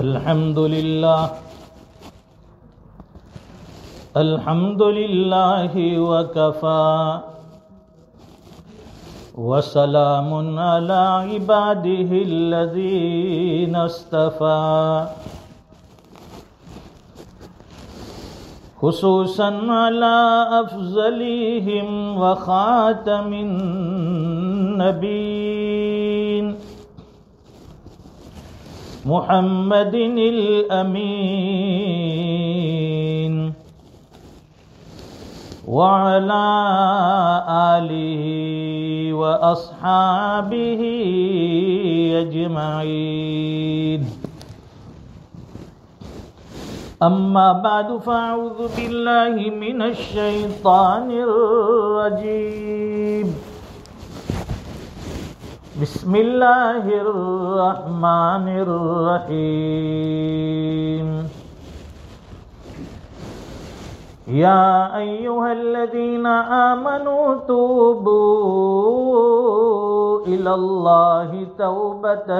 الحمد لله وكفى وسلام على عباده الذين اصطفى خصوصا على أفضلهم وخاتم النبيين محمد الأمين وعلى آله وأصحابه أجمعين أما بعد فأعوذ بالله من الشيطان الرجيم بسم الله الرحمن الرحيم يا أيها الذين آمنوا توبوا إلى الله توبة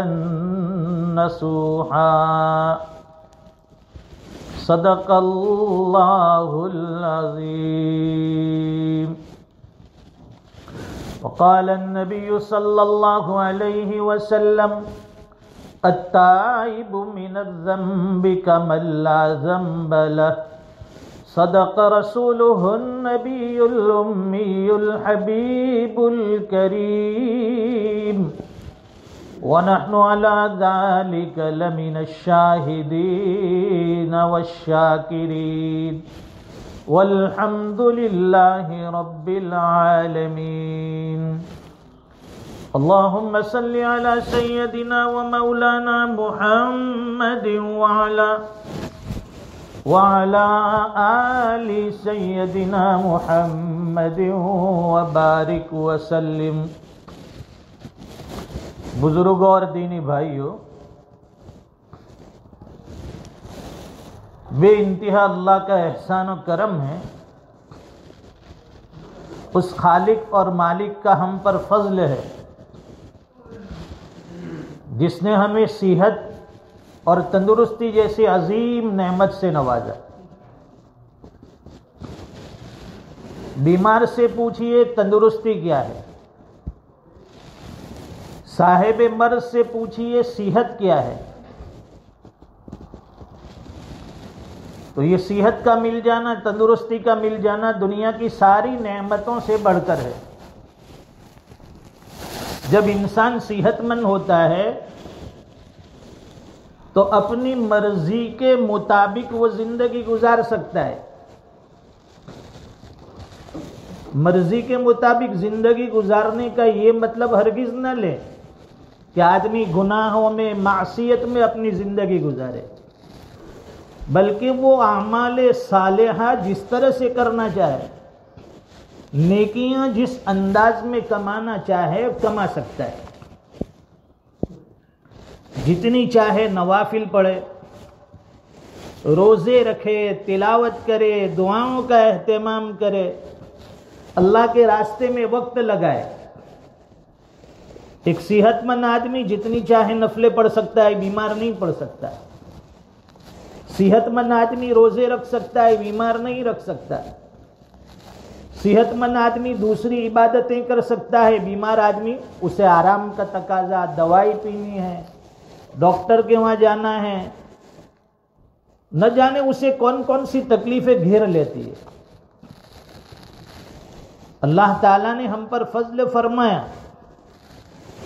نصوحا صدق الله العظيم وقال النبي صلى الله عليه وسلم التائب من الذنب كمن لا ذنب له صدق رسوله النبي الأمي الحبيب الكريم ونحن على ذلك لمن الشاهدين والشاكرين والحمد لله رب العالمين اللهم صل على سيدنا ومولانا محمد وعلى آل سيدنا محمد وبارك وسلم. بزرگوں اور دینی بھائیوں، بے انتہا اللہ کا احسان و کرم ہے، اس خالق اور مالک کا ہم پر فضل ہے جس نے ہمیں صحت اور تندرستی جیسی عظیم نعمت سے نوازا. بیمار سے پوچھئے تندرستی کیا ہے، صاحب مرض سے پوچھئے صحت کیا ہے. تو یہ صحت کا مل جانا، تندرستی کا مل جانا دنیا کی ساری نعمتوں سے بڑھ کر ہے. جب انسان صحت مند ہوتا ہے تو اپنی مرضی کے مطابق وہ زندگی گزار سکتا ہے. مرضی کے مطابق زندگی گزارنے کا یہ مطلب ہرگز نہ لے کہ آدمی گناہوں میں، معصیت میں اپنی زندگی گزارے، بلکہ وہ اعمال صالحہ جس طرح سے کرنا چاہے، نیکیاں جس انداز میں کمانا چاہے کما سکتا ہے. جتنی چاہے نوافل پڑھے، روزے رکھے، تلاوت کرے، دعاؤں کا اہتمام کرے، اللہ کے راستے میں وقت لگائے. ایک صحت مند آدمی جتنی چاہے نفلیں پڑھ سکتا ہے، بیمار نہیں پڑھ سکتا. صحت مند آدمی روزے رکھ سکتا ہے، بیمار نہیں رکھ سکتا. صحت مند آدمی دوسری عبادتیں کر سکتا ہے، بیمار آدمی اسے آرام کا تقاضا، دوائی پینی ہے، ڈاکٹر کے وہاں جانا ہے، نہ جانے اسے کون کون سی تکلیفیں گھیر لیتی ہے. اللہ تعالیٰ نے ہم پر فضل فرمایا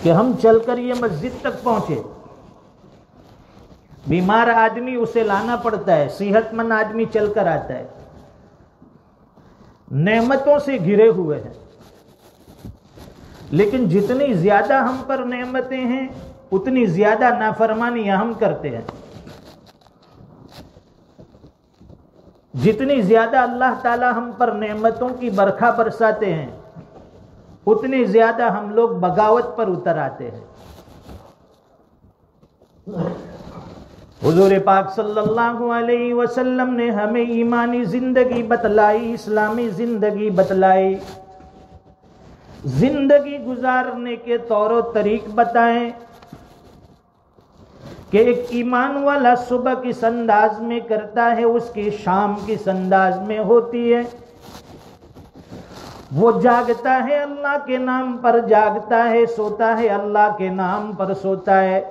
کہ ہم چل کر یہ مسجد تک پہنچے. بیمار آدمی اسے لانا پڑتا ہے، صحت مند آدمی چل کر آتا ہے. نعمتوں سے گھرے ہوئے ہیں، لیکن جتنی زیادہ ہم پر نعمتیں ہیں اتنی زیادہ نافرمانی ہم کرتے ہیں. جتنی زیادہ اللہ تعالی ہم پر نعمتوں کی برکھا برساتے ہیں اتنی زیادہ ہم لوگ بغاوت پر اتر آتے ہیں. حضور پاک صلی اللہ علیہ وسلم نے ہمیں ایمانی زندگی بتلائی، اسلامی زندگی بتلائی، زندگی گزارنے کے طور و طریق بتائیں کہ ایک ایمان والا صبح کس انداز میں کرتا ہے اس کی شام کس انداز میں ہوتی ہے. وہ جاگتا ہے اللہ کے نام پر جاگتا ہے، سوتا ہے اللہ کے نام پر سوتا ہے.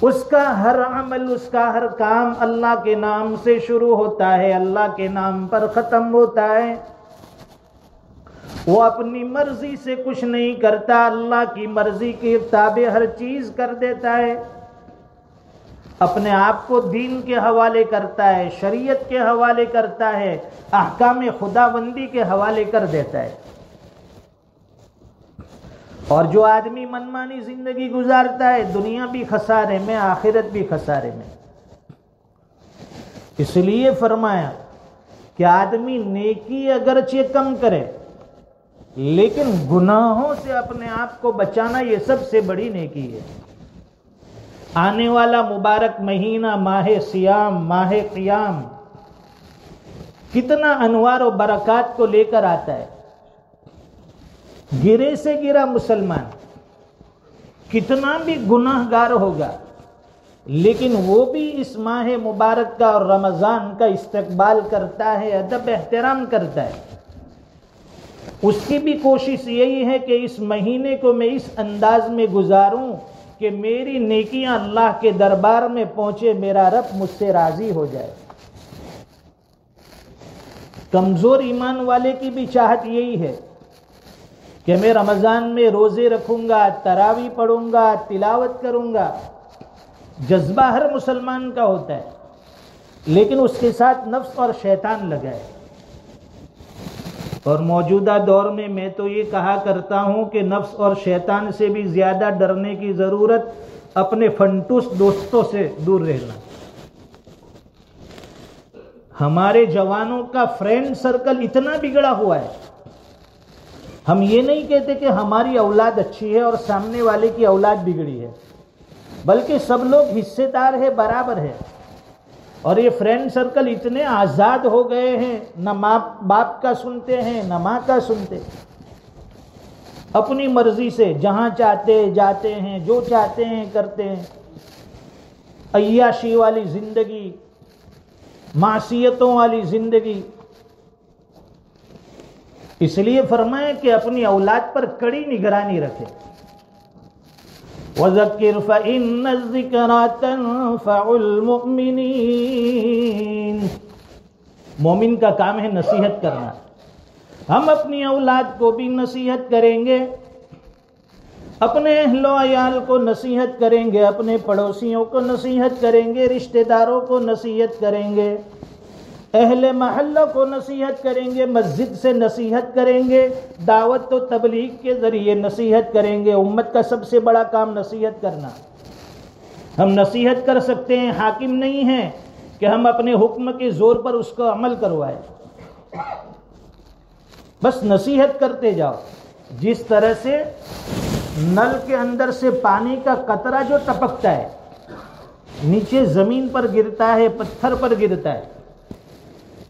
اس کا ہر عمل، اس کا ہر کام اللہ کے نام سے شروع ہوتا ہے، اللہ کے نام پر ختم ہوتا ہے. وہ اپنی مرضی سے کچھ نہیں کرتا، اللہ کی مرضی کے تابع ہر چیز کر دیتا ہے. اپنے آپ کو دین کے حوالے کرتا ہے، شریعت کے حوالے کرتا ہے، احکام خداوندی کے حوالے کر دیتا ہے. اور جو آدمی منمانی زندگی گزارتا ہے، دنیا بھی خسارے میں، آخرت بھی خسارے میں. اس لیے فرمایا کہ آدمی نیکی اگرچہ کم کرے لیکن گناہوں سے اپنے آپ کو بچانا یہ سب سے بڑی نیکی ہے. آنے والا مبارک مہینہ ماہ سیام، ماہ قیام کتنا انوار و برکات کو لے کر آتا ہے. گرے سے گرا مسلمان کتنا بھی گناہ گار ہوگا لیکن وہ بھی اس ماہ مبارک کا اور رمضان کا استقبال کرتا ہے، ادب احترام کرتا ہے. اس کی بھی کوشش یہی ہے کہ اس مہینے کو میں اس انداز میں گزاروں کہ میری نیکیاں اللہ کے دربار میں پہنچے، میرا رب مجھ سے راضی ہو جائے. کمزور ایمان والے کی بھی چاہت یہی ہے کہ میں رمضان میں روزے رکھوں گا، تراویح پڑھوں گا، تلاوت کروں گا. جذبہ ہر مسلمان کا ہوتا ہے لیکن اس کے ساتھ نفس اور شیطان لگا ہے. اور موجودہ دور میں تو یہ کہا کرتا ہوں کہ نفس اور شیطان سے بھی زیادہ ڈرنے کی ضرورت اپنے فنٹوس دوستوں سے دور رہنا. ہمارے جوانوں کا فرینڈ سرکل اتنا بگڑا ہوا ہے. ہم یہ نہیں کہتے کہ ہماری اولاد اچھی ہے اور سامنے والے کی اولاد بگڑی ہے، بلکہ سب لوگ حصے دار ہے، برابر ہے. اور یہ فرینڈ سرکل اتنے آزاد ہو گئے ہیں، نہ ماں باپ کا سنتے ہیں نہ ماں کا سنتے، اپنی مرضی سے جہاں چاہتے جاتے ہیں، جو چاہتے ہیں کرتے ہیں. عیاشی والی زندگی، معصیتوں والی زندگی. اس لیے فرمائے کہ اپنی اولاد پر کڑی نگرانی رکھے. وَذَكِّرْ فَإِنَّ الذِّكْرَى تَنفَعُ الْمُؤْمِنِينَ. مومن کا کام ہے نصیحت کرنا. ہم اپنی اولاد کو بھی نصیحت کریں گے، اپنے اہل و عیال کو نصیحت کریں گے، اپنے پڑوسیوں کو نصیحت کریں گے، رشتہ داروں کو نصیحت کریں گے، اہل محلہ کو نصیحت کریں گے، مسجد سے نصیحت کریں گے، دعوت و تبلیغ کے ذریعے نصیحت کریں گے. امت کا سب سے بڑا کام نصیحت کرنا. ہم نصیحت کر سکتے ہیں، حاکم نہیں ہیں کہ ہم اپنے حکم کے زور پر اس کو عمل کروائے. بس نصیحت کرتے جاؤ. جس طرح سے نل کے اندر سے پانی کا قطرہ جو ٹپکتا ہے نیچے زمین پر گرتا ہے، پتھر پر گرتا ہے.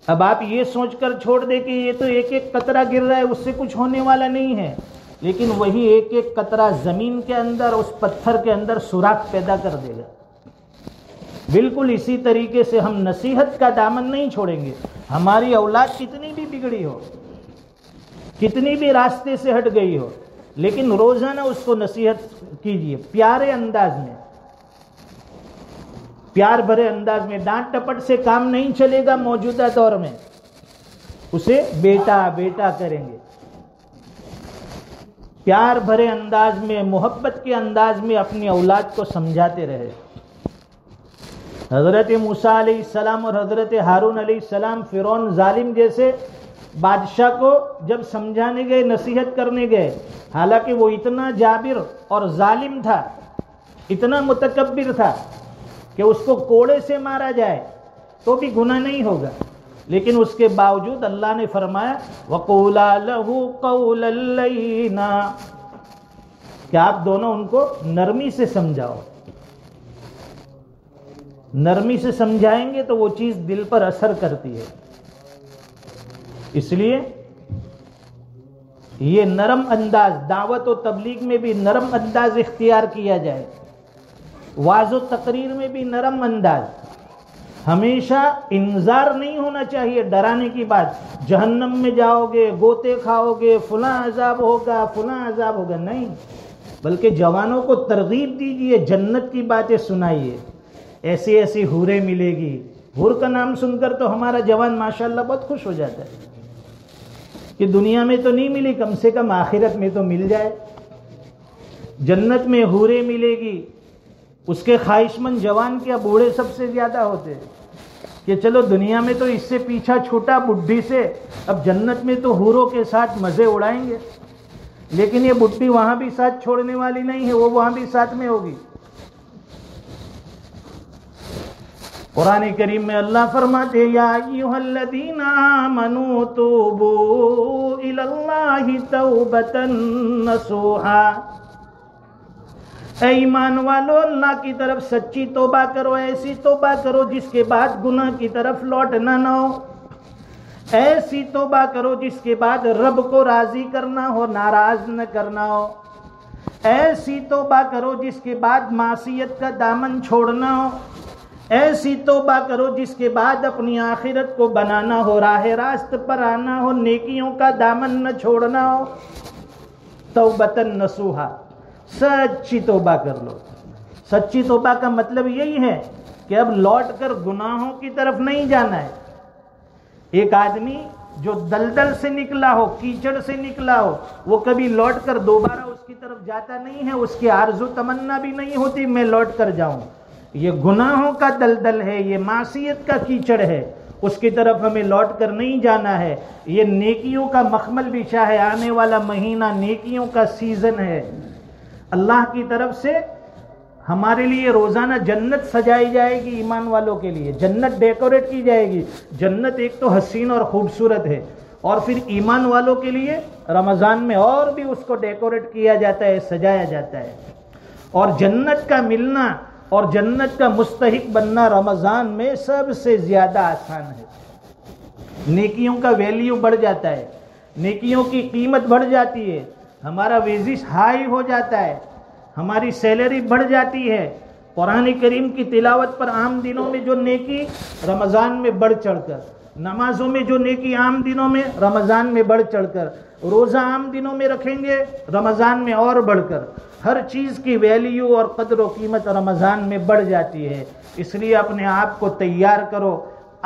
اب آپ یہ سوچ کر چھوڑ دیں کہ یہ تو ایک ایک قطرہ گر رہا ہے، اس سے کچھ ہونے والا نہیں ہے، لیکن وہی ایک ایک قطرہ زمین کے اندر، اس پتھر کے اندر سوراخ پیدا کر دے گا. بالکل اسی طریقے سے ہم نصیحت کا دامن نہیں چھوڑیں گے. ہماری اولاد کتنی بھی بگڑی ہو، کتنی بھی راستے سے ہٹ گئی ہو، لیکن روزانہ اس کو نصیحت کیجیے پیارے انداز میں، پیار بھرے انداز میں. ڈانٹ ٹپٹ سے کام نہیں چلے گا. موجودہ دور میں اسے بیٹا بیٹا کریں گے. پیار بھرے انداز میں، محبت کے انداز میں اپنی اولاد کو سمجھاتے رہے. حضرت موسیٰ علیہ السلام اور حضرت ہارون علیہ السلام فرعون ظالم جیسے بادشاہ کو جب سمجھانے گئے، نصیحت کرنے گئے، حالانکہ وہ اتنا جابر اور ظالم تھا، اتنا متکبر تھا کہ اس کو کوڑے سے مارا جائے تو بھی گناہ نہیں ہوگا، لیکن اس کے باوجود اللہ نے فرمایا وَقُولَا لَهُ قَوْلًا لَّيِّنًا کہ آپ دونوں ان کو نرمی سے سمجھاؤ. نرمی سے سمجھائیں گے تو وہ چیز دل پر اثر کرتی ہے. اس لیے یہ نرم انداز، دعوت و تبلیغ میں بھی نرم انداز اختیار کیا جائے. واعظ و تقریر میں بھی نرم انداز، ہمیشہ انذار نہیں ہونا چاہیے، ڈرانے کی بات، جہنم میں جاؤ گے، گوتے کھاؤ گے، فلاں عذاب ہوگا، فلاں عذاب ہوگا، نہیں، بلکہ جوانوں کو ترغیب دیجئے، جنت کی باتیں سنائیے، ایسی ایسی حوریں ملے گی۔ حور کا نام سن کر تو ہمارا جوان ماشاءاللہ بہت خوش ہو جاتا ہے کہ دنیا میں تو نہیں ملی، کم سے کم آخرت میں تو مل جائے۔ جنت میں حوریں ملے گی، اس کے خواہشمند جوان کیا بوڑھے سب سے زیادہ ہوتے کہ چلو دنیا میں تو اس سے پیچھا چھوٹا بڈھی سے، اب جنت میں تو حوروں کے ساتھ مزے اڑائیں گے، لیکن یہ بڈھی وہاں بھی ساتھ چھوڑنے والی نہیں ہے، وہ وہاں بھی ساتھ میں ہوگی۔ قرآن کریم میں اللہ فرماتے یا ایھا الذین آمنوا توبوا الی اللہ توبۃ نصوحا، اے ایمان والو اللہ کی طرف سچی توبہ کرو، ایسی توبہ کرو جس کے بعد گناہ کی طرف لوٹنا نہ ہو، ایسی توبہ کرو جس کے بعد رب کو راضی کرنا ہو، ناراض نہ کرنا ہو، ایسی توبہ کرو جس کے بعد معصیت کا دامن چھوڑنا ہو، ایسی توبہ کرو جس کے بعد اپنی آخرت کو بنانا ہو، راہ راست پر آنا ہو، نیکیوں کا دامن نہ چھوڑنا ہو۔ توبۃ نصوحا، سچی توبہ کر لو۔ سچی توبہ کا مطلب یہی ہے کہ اب لوٹ کر گناہوں کی طرف نہیں جانا ہے۔ ایک آدمی جو دلدل سے نکلا ہو، کیچڑ سے نکلا ہو، وہ کبھی لوٹ کر دوبارہ اس کی طرف جاتا نہیں ہے، اس کی آرزو تمنا بھی نہیں ہوتی میں لوٹ کر جاؤں۔ یہ گناہوں کا دلدل ہے، یہ معصیت کا کیچڑ ہے، اس کی طرف ہمیں لوٹ کر نہیں جانا ہے۔ یہ نیکیوں کا مخمل بچھا ہے، آنے والا مہینہ نیکیوں کا سیزن ہے۔ اللہ کی طرف سے ہمارے لیے روزانہ جنت سجائی جائے گی، ایمان والوں کے لیے جنت ڈیکوریٹ کی جائے گی۔ جنت ایک تو حسین اور خوبصورت ہے، اور پھر ایمان والوں کے لیے رمضان میں اور بھی اس کو ڈیکوریٹ کیا جاتا ہے، سجایا جاتا ہے۔ اور جنت کا ملنا اور جنت کا مستحق بننا رمضان میں سب سے زیادہ آسان ہے۔ نیکیوں کا ویلیو بڑھ جاتا ہے، نیکیوں کی قیمت بڑھ جاتی ہے، ہمارا ویزش ہائی ہو جاتا ہے، ہماری سیلری بڑھ جاتی ہے۔ قرآن کریم کی تلاوت پر عام دنوں میں جو نیکی، رمضان میں بڑھ چڑھ کر، نمازوں میں جو نیکی عام دنوں میں، رمضان میں بڑھ چڑھ کر، روزہ عام دنوں میں رکھیں گے، رمضان میں اور بڑھ کر، ہر چیز کی ویلیو اور قدر و قیمت رمضان میں بڑھ جاتی ہے۔ اس لیے اپنے آپ کو تیار کرو،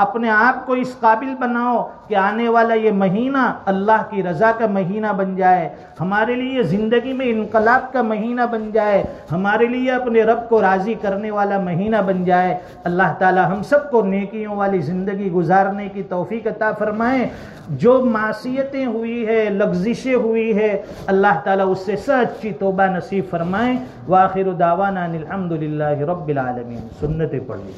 اپنے آپ کو اس قابل بناؤ کہ آنے والا یہ مہینہ اللہ کی رضا کا مہینہ بن جائے، ہمارے لیے زندگی میں انقلاب کا مہینہ بن جائے، ہمارے لیے اپنے رب کو راضی کرنے والا مہینہ بن جائے۔ اللہ تعالی ہم سب کو نیکیوں والی زندگی گزارنے کی توفیق عطا فرمائیں۔ جو معصیتیں ہوئی ہے، لغزشیں ہوئی ہے، اللہ تعالی اس سے سچی توبہ نصیب فرمائیں۔ وآخر دعوانا ان الحمد للہ رب العالمین۔ سنتیں پڑھ لی۔